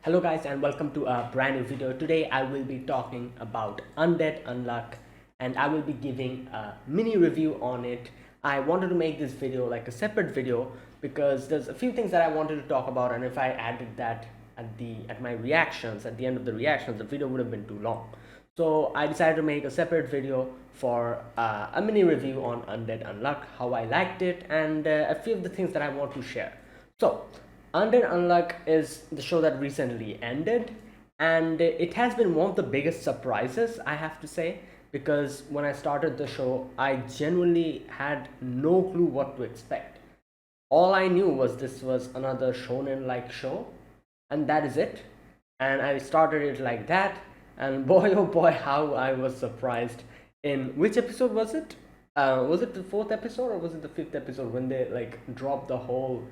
Hello guys and welcome to a brand new video. Today I will be talking about Undead Unluck and I will be giving a mini review on it. I wanted to make this video like a separate video because there's a few things that I wanted to talk about, and if I added that at my reactions, at the end of the reactions, the video would have been too long. So I decided to make a separate video for a mini review on Undead Unluck, how I liked it, and a few of the things that I want to share. So Undead Unluck is the show that recently ended, and it has been one of the biggest surprises, I have to say, because when I started the show, I genuinely had no clue what to expect. All I knew was this was another shonen like show, and that is it. And I started it like that, and boy oh boy, how I was surprised. In which episode was it? Was it the fourth episode or was it the fifth episode when they like dropped the whole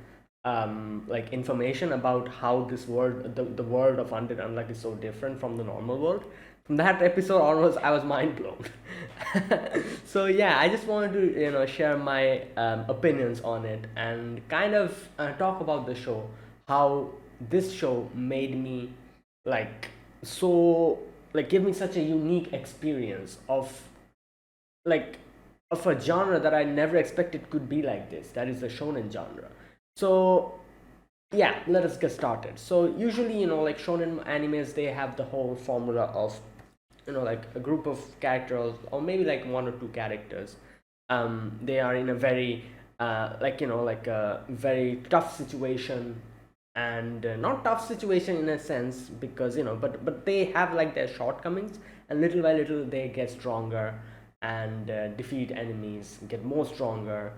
like information about how this world, the world of Undead Unluck is so different from the normal world? From that episode onwards, I was mind blown. So yeah, I just wanted to share my opinions on it and kind of talk about the show, how this show made me like so like give me such a unique experience like of a genre that I never expected could be like this. That is the shonen genre. So yeah, let us get started. So usually, like shonen animes, they have the whole formula of like a group of characters or maybe like one or two characters. They are in a very like a very tough situation, and not tough situation in a sense, because but they have like their shortcomings, and little by little they get stronger and defeat enemies, get more stronger,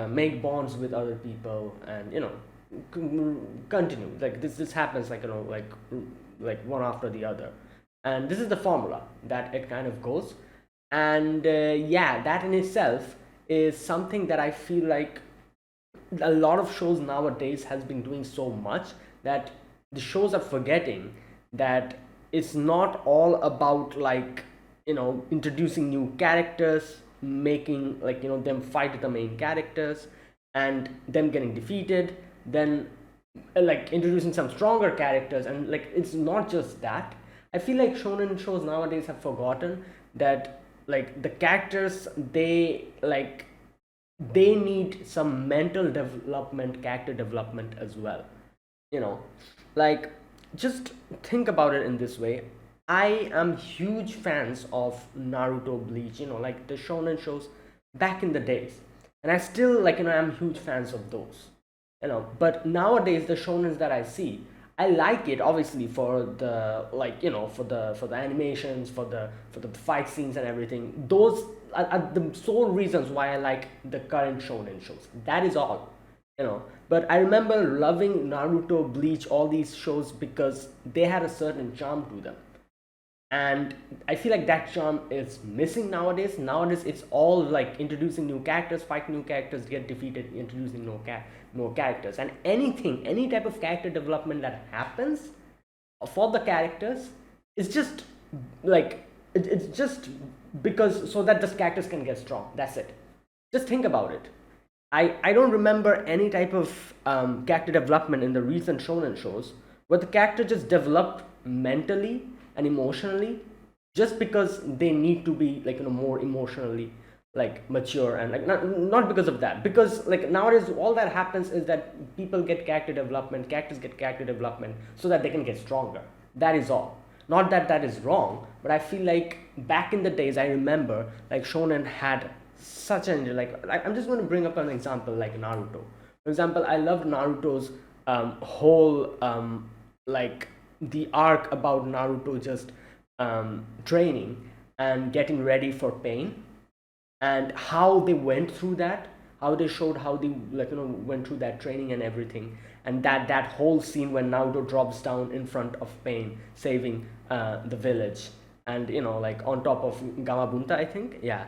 make bonds with other people, and continue like this happens like one after the other, and this is the formula that it kind of goes. And yeah, that in itself is something that I feel like a lot of shows nowadays has been doing so much that the shows are forgetting that it's not all about like introducing new characters, making like them fight the main characters and them getting defeated, then like introducing some stronger characters, and like it's not just that. I feel like shonen shows nowadays have forgotten that like the characters, they need some mental development, character development as well. you know like, just think about it in this way. I am huge fans of Naruto, Bleach, like the shonen shows back in the days, and I still I'm huge fans of those. But nowadays the shonens that I see, I like it obviously for the for the animations, for the fight scenes and everything. Those are the sole reasons why I like the current shonen shows. That is all. But I remember loving Naruto, Bleach, all these shows because they had a certain charm to them, and I feel like that charm is missing nowadays. It's all like introducing new characters, fight new characters, get defeated, introducing more characters, and any type of character development that happens for the characters is just like it's just because so that the characters can get strong. That's it. Just think about it. I don't remember any type of character development in the recent shonen shows where the character just developed mentally and emotionally just because they need to be like more emotionally like mature, and like not because of that, because like nowadays all that happens is that people get character development, characters get character development so that they can get stronger. That is all. Not that that is wrong, but I feel like back in the days, I remember like shonen had such an like I'm just going to bring up an example like Naruto. For example, I loved Naruto's whole like the arc about Naruto just training and getting ready for pain, and how they went through that, how they showed how they went through that training and everything, and that whole scene when Naruto drops down in front of pain, saving the village, and like on top of Gamabunta, I think. Yeah.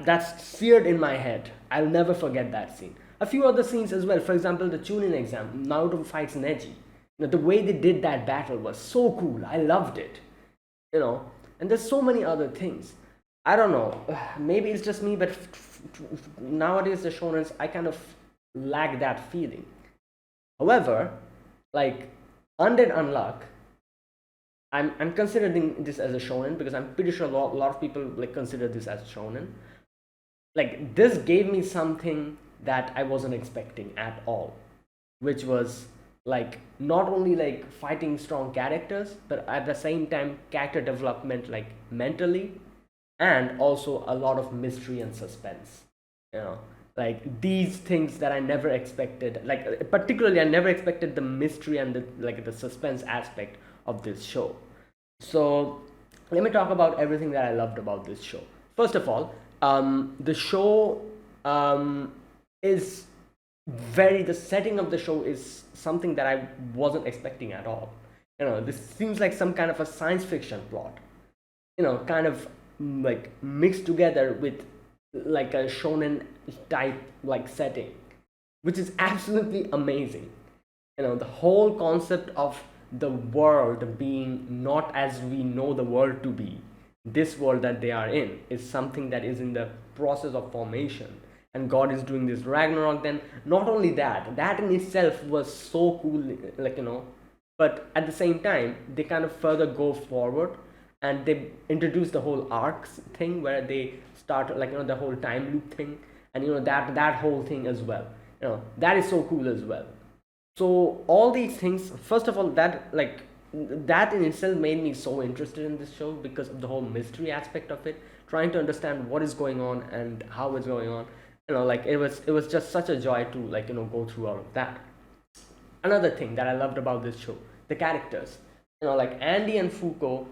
That's seared in my head. I'll never forget that scene. A few other scenes as well. For example, the Chunin exam. Naruto fights Neji. The way they did that battle was so cool. I loved it. And there's so many other things. I don't know. Maybe it's just me, but nowadays the shonens, I kind of lack that feeling. However, like Undead Unluck, I'm considering this as a shonen because I'm pretty sure a lot of people like consider this as shonen. Like this gave me something that I wasn't expecting at all, which was like not only like fighting strong characters, but at the same time character development like mentally, and also a lot of mystery and suspense. You know, like these things that I never expected. Like particularly, I never expected the mystery and the suspense aspect of this show. So let me talk about everything that I loved about this show. First of all, the show is the setting of the show is something that I wasn't expecting at all. This seems like some kind of a science fiction plot. Kind of like mixed together with like a shonen type like setting, which is absolutely amazing. The whole concept of the world being not as we know the world to be, this world that they are in is something that is in the process of formation, and God is doing this Ragnarok. Then not only that in itself was so cool, but at the same time they kind of further go forward and they introduce the whole arcs thing where they start the whole time loop thing, and that whole thing as well. That is so cool as well. So all these things, first of all, that in itself made me so interested in this show because of the whole mystery aspect of it, trying to understand what is going on and how it's going on. It was just such a joy to go through all of that. Another thing that I loved about this show, the characters. Like Andy and Fuko,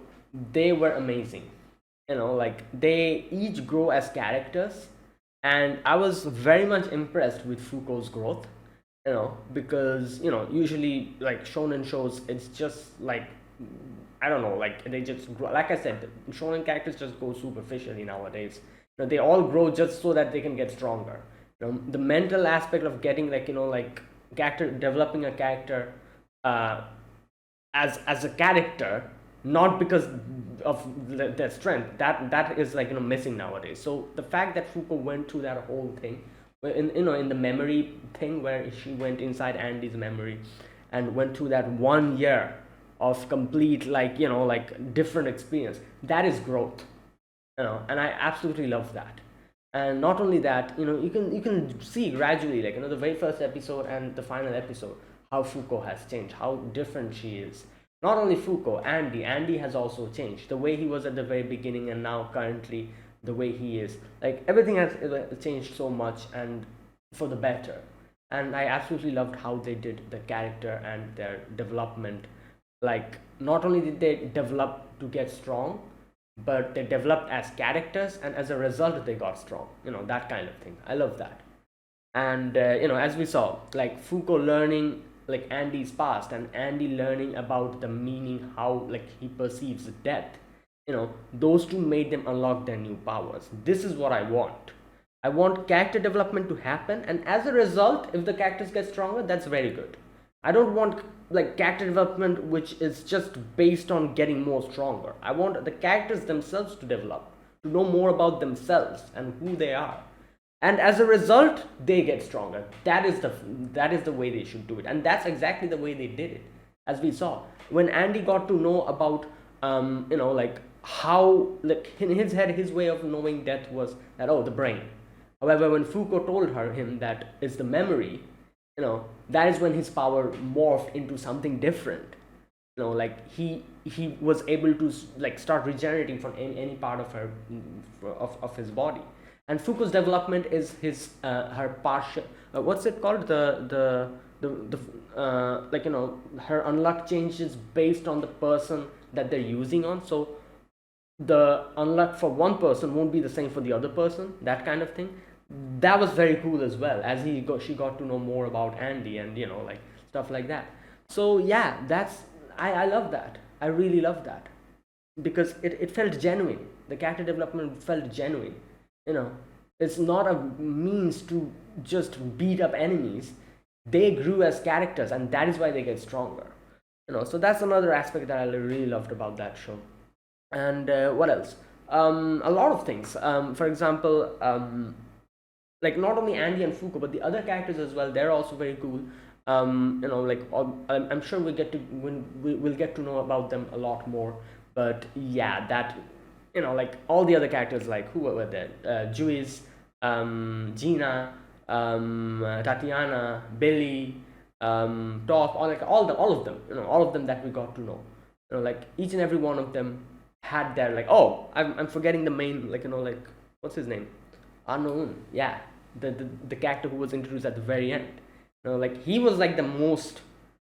they were amazing. They each grow as characters, and I was very much impressed with Fuko's growth. Because usually like shonen shows, it's just like, I don't know, like they just grow. Like I said, shonen characters just go superficially nowadays. They all grow just so that they can get stronger. The mental aspect of getting like character developing a character as a character, not because of their strength, that is missing nowadays. So the fact that Fuko went through that whole thing in the memory thing where she went inside Andy's memory and went through that 1 year of complete different experience, that is growth. And I absolutely love that. And not only that, you can see gradually the very first episode and the final episode, how Fuko has changed, how different she is. Not only Fuko, Andy has also changed, the way he was at the very beginning and now currently the way he is. Like everything has changed so much and for the better. And I absolutely loved how they did the character and their development. Like not only did they develop to get strong, but they developed as characters, and as a result they got strong. That kind of thing, I love that. And as we saw, like Fuko learning like Andy's past, and Andy learning about the meaning, how he perceives death. Those two made them unlock their new powers. This is what I want. I want character development to happen, and as a result, if the characters get stronger, that's very good. I don't want character development which is just based on getting more stronger. I want the characters themselves to develop, to know more about themselves and who they are, and as a result they get stronger. That is the way they should do it, and that's exactly the way they did it. As we saw, when Andy got to know about how in his head, his way of knowing death was that, oh, the brain. However, when Fuko told him that it's the memory, that is when his power morphed into something different. He was able to start regenerating from any part of his body. And Fuko's development is her partial, what's it called, the her unluck changes based on the person that they're using on. So the unluck for one person won't be the same for the other person, that kind of thing. That was very cool as well, as she got to know more about Andy, and stuff like that. So yeah, I love that. I really love that because it felt genuine. The character development felt genuine. It's not a means to just beat up enemies. They grew as characters, and that is why they get stronger. So that's another aspect that I really loved about that show. And what else? A lot of things. For example, not only Andy and Fuko, but the other characters as well, they're also very cool. Like I'm sure we'll get to know about them a lot more. But yeah, that like all the other characters, like who were there, Juice, Gina, Tatiana, Billy, Toph, all of them, all of them that we got to know. Like each and every one of them had their, like, oh, I'm forgetting the main, like, like, what's his name, Unknown. Yeah, the character who was introduced at the very end. Like he was like the most,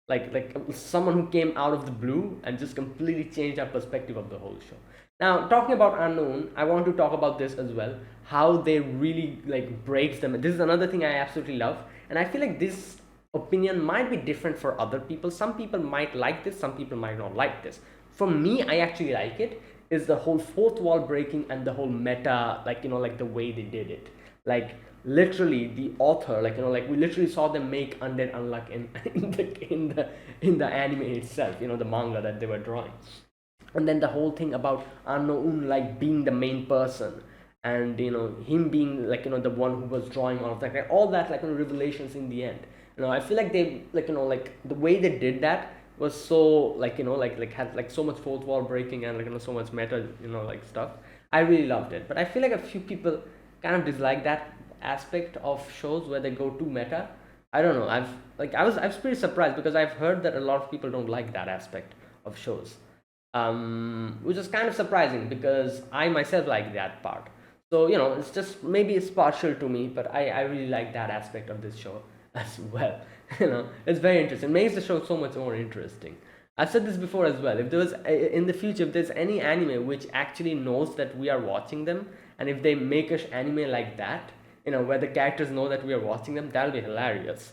like someone who came out of the blue and just completely changed our perspective of the whole show. Now, talking about Unknown, I want to talk about this as well, how they really like breaks them. This is another thing I absolutely love, and I feel like this opinion might be different for other people. Some people might like this, some people might not like this. For me, I actually like it, is the whole fourth wall breaking and the whole meta, like, like the way they did it. Like literally the author, like, like we literally saw them make Undead Unluck in the anime itself, the manga that they were drawing. And then the whole thing about Unknown like being the main person, and him being like the one who was drawing all of that, like, all that, like, revelations in the end. I feel like they, like, like the way they did that was so, like, like had like so much fourth wall breaking and, like, so much meta, like stuff. I really loved it, but I feel like a few people kind of dislike that aspect of shows where they go too meta. I don't know. I was pretty surprised, because I've heard that a lot of people don't like that aspect of shows, which is kind of surprising because I myself like that part. So, it's just, maybe it's partial to me, but I really like that aspect of this show as well. It's very interesting. It makes the show so much more interesting. I've said this before as well. If there was, in the future, if there's any anime which actually knows that we are watching them, and if they make an anime like that, where the characters know that we are watching them, that'll be hilarious.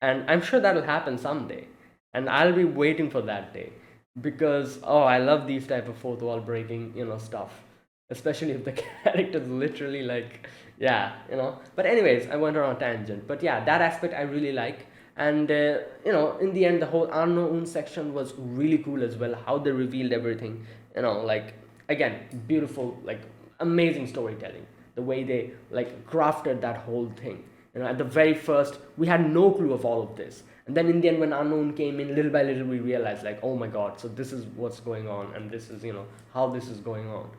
And I'm sure that'll happen someday. And I'll be waiting for that day, because, oh, I love these type of fourth wall breaking, stuff, especially if the characters literally, like, yeah, but anyways, I went on a tangent. But yeah, that aspect I really like. And in the end, the whole Unknown section was really cool as well, how they revealed everything. Like, again, beautiful, like, amazing storytelling, the way they, like, crafted that whole thing. At the very first, we had no clue of all of this, and then in the end, when Unknown came in, little by little we realized, like, oh my god, so this is what's going on, and this is, how this is going on.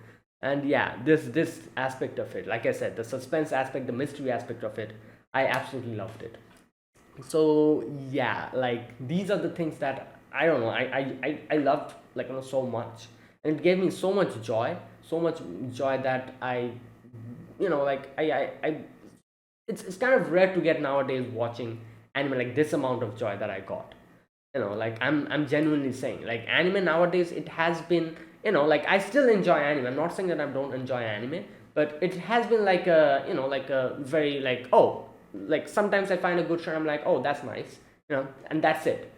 And yeah, this aspect of it, like I said, the suspense aspect, the mystery aspect of it, I absolutely loved it. So yeah, like, these are the things that, I don't know, I loved, like, so much, and it gave me so much joy, that I, like, I it's kind of rare to get nowadays watching anime, like, this amount of joy that I got. Like, I'm genuinely saying, like, anime nowadays, it has been, like, I still enjoy anime. I'm not saying that I don't enjoy anime, but it has been like a, like a very, like, oh, like, sometimes I find a good show, I'm like, oh, that's nice, and that's it.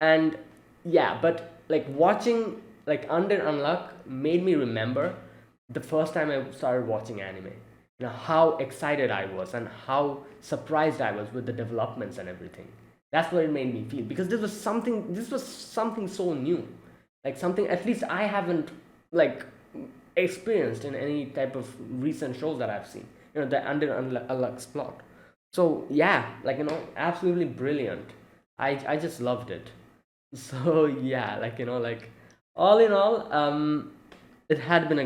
And yeah, but like, watching, like, Undead Unluck made me remember the first time I started watching anime, how excited I was and how surprised I was with the developments and everything. That's what it made me feel, because this was something so new, like, something at least I haven't, like, experienced in any type of recent shows that I've seen, the Undead Unluck's plot. So yeah, like, absolutely brilliant. I just loved it. So yeah, like, like, all in all, it has been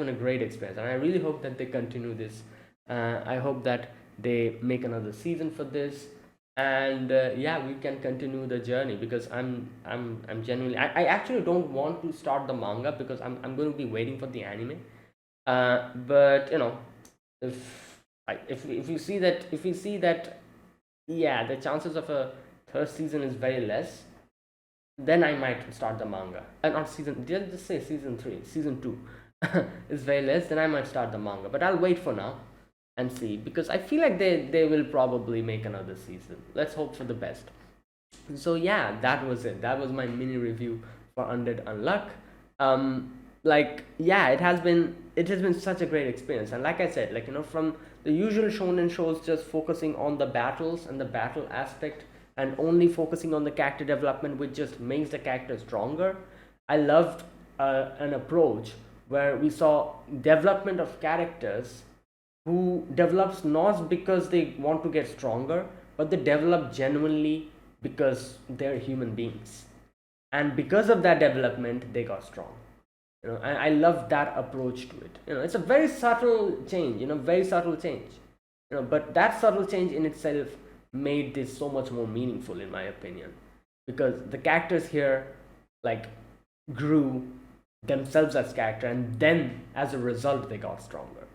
a great experience, and I really hope that they continue this. I hope that they make another season for this, and yeah, we can continue the journey, because I'm genuinely, I actually don't want to start the manga, because I'm going to be waiting for the anime. But if if you see that, yeah, the chances of a third season is very less, then I might start the manga. Not season, did I just say season 3? Season 2 is very less, then I might start the manga. But I'll wait for now and see, because I feel like they will probably make another season. Let's hope for the best. So yeah, that was it. That was my mini review for Undead Unluck. Like, yeah, it has been such a great experience. And like I said, like, from the usual shonen shows just focusing on the battles and the battle aspect, and only focusing on the character development, which just makes the character stronger, I loved an approach where we saw development of characters who develops not because they want to get stronger, but they develop genuinely because they're human beings, and because of that development they got strong. I love that approach to it. It's a very subtle change, very subtle change, but that subtle change in itself made this so much more meaningful in my opinion, because the characters here like grew themselves as character, and then as a result they got stronger.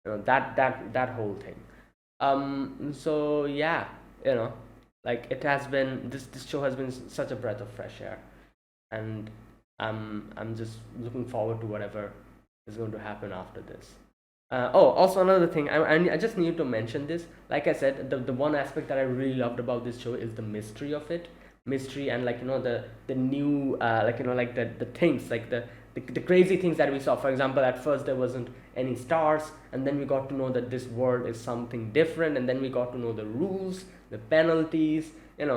That whole thing. So yeah, like it has been, this show has been such a breath of fresh air, and I'm just looking forward to whatever is going to happen after this. Also another thing, I just need to mention this. Like I said, the one aspect that I really loved about this show is the mystery of it. Mystery, and like the new like the things, like the crazy things that we saw. For example, at first there wasn't any stars, and then we got to know that this world is something different, and then we got to know the rules, the penalties, and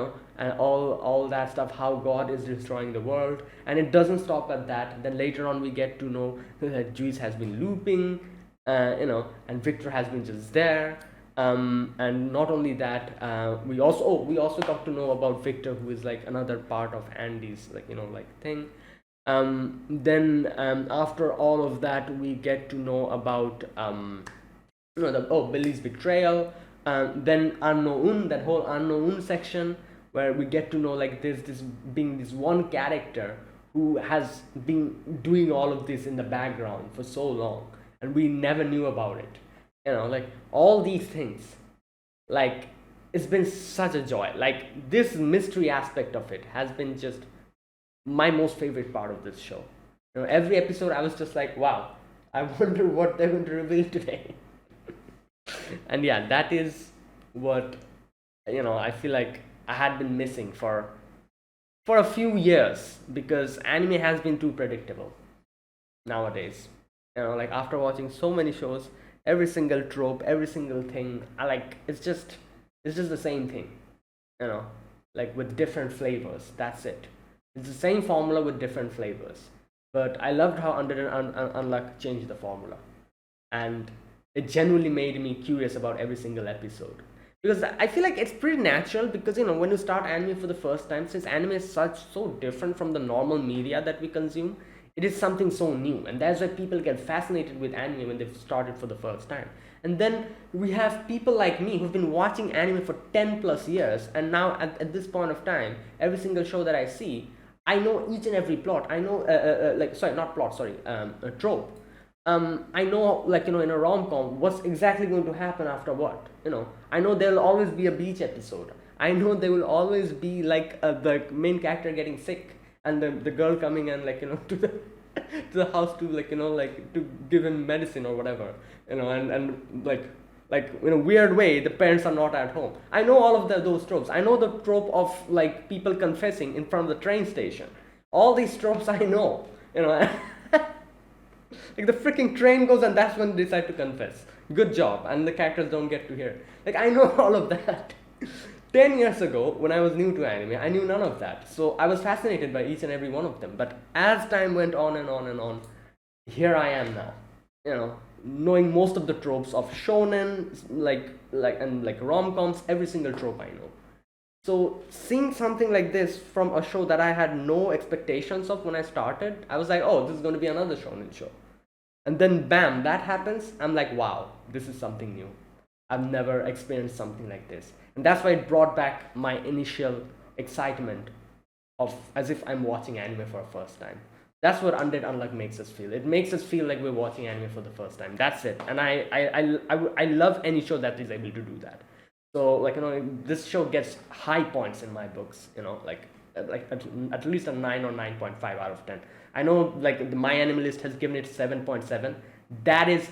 all that stuff, how God is destroying the world. And it doesn't stop at that. Then later on we get to know that Juice has been looping, and Victor has been just there. And not only that, we also got to know about Victor, who is like another part of Andy's thing. Then after all of that, we get to know about Billy's betrayal. Then unknown, that whole unknown section, where we get to know like there's this one character who has been doing all of this in the background for so long, and we never knew about it. Like all these things, like it's been such a joy. Like this mystery aspect of it has been just my most favorite part of this show. Every episode I was just like, wow, I wonder what they're going to reveal today. And yeah, that is what I feel like I had been missing for a few years, because anime has been too predictable nowadays. Like after watching so many shows, every single trope, every single thing, it's just the same thing, like with different flavors. That's it. It's the same formula with different flavors. But I loved how Undead Unluck changed the formula, and it genuinely made me curious about every single episode, because I feel like it's pretty natural, because when you start anime for the first time, since anime is so different from the normal media that we consume, it is something so new, and that's why people get fascinated with anime when they've started for the first time. And then we have people like me who've been watching anime for 10 plus years, and now at this point of time, every single show that I see, I know each and every plot. I know a trope. I know, in a rom-com, what's exactly going to happen after what. I know there will always be a beach episode. I know there will always be the main character getting sick, and the girl coming and to the to the house to to give him medicine or whatever, and in a weird way the parents are not at home. I know all of those tropes. I know the trope of people confessing in front of the train station. All these tropes I know, like the freaking train goes and that's when they decide to confess. Good job. And the characters don't get to hear. I know all of that. 10 years ago, when I was new to anime, I knew none of that. So I was fascinated by each and every one of them. But as time went on and on and on, here I am now. Knowing most of the tropes of shonen, and rom-coms, every single trope I know. So seeing something like this from a show that I had no expectations of when I started, I was like, oh, this is going to be another shonen show. And then bam, that happens. I'm like, wow, this is something new. I've never experienced something like this. And that's why it brought back my initial excitement of as if I'm watching anime for the first time. That's what Undead Unluck makes us feel. It makes us feel like we're watching anime for the first time. That's it. And I love any show that is able to do that. So this show gets high points in my books. At least a 9 or 9.5 out of 10. I know my anime list has given it 7.7. That is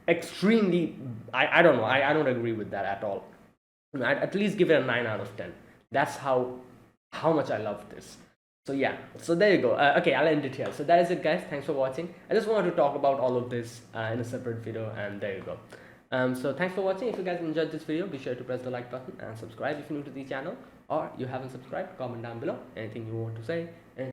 extremely. I don't know. I don't agree with that at all. I'd at least give it a 9 out of 10. That's how much I love this. So yeah, so there you go. Okay, I'll end it here. So that is it, guys. Thanks for watching. I just wanted to talk about all of this in a separate video, and there you go. So thanks for watching. If you guys enjoyed this video, be sure to press the like button and subscribe if you're new to the channel, or you haven't subscribed. Comment down below anything you want to say, anything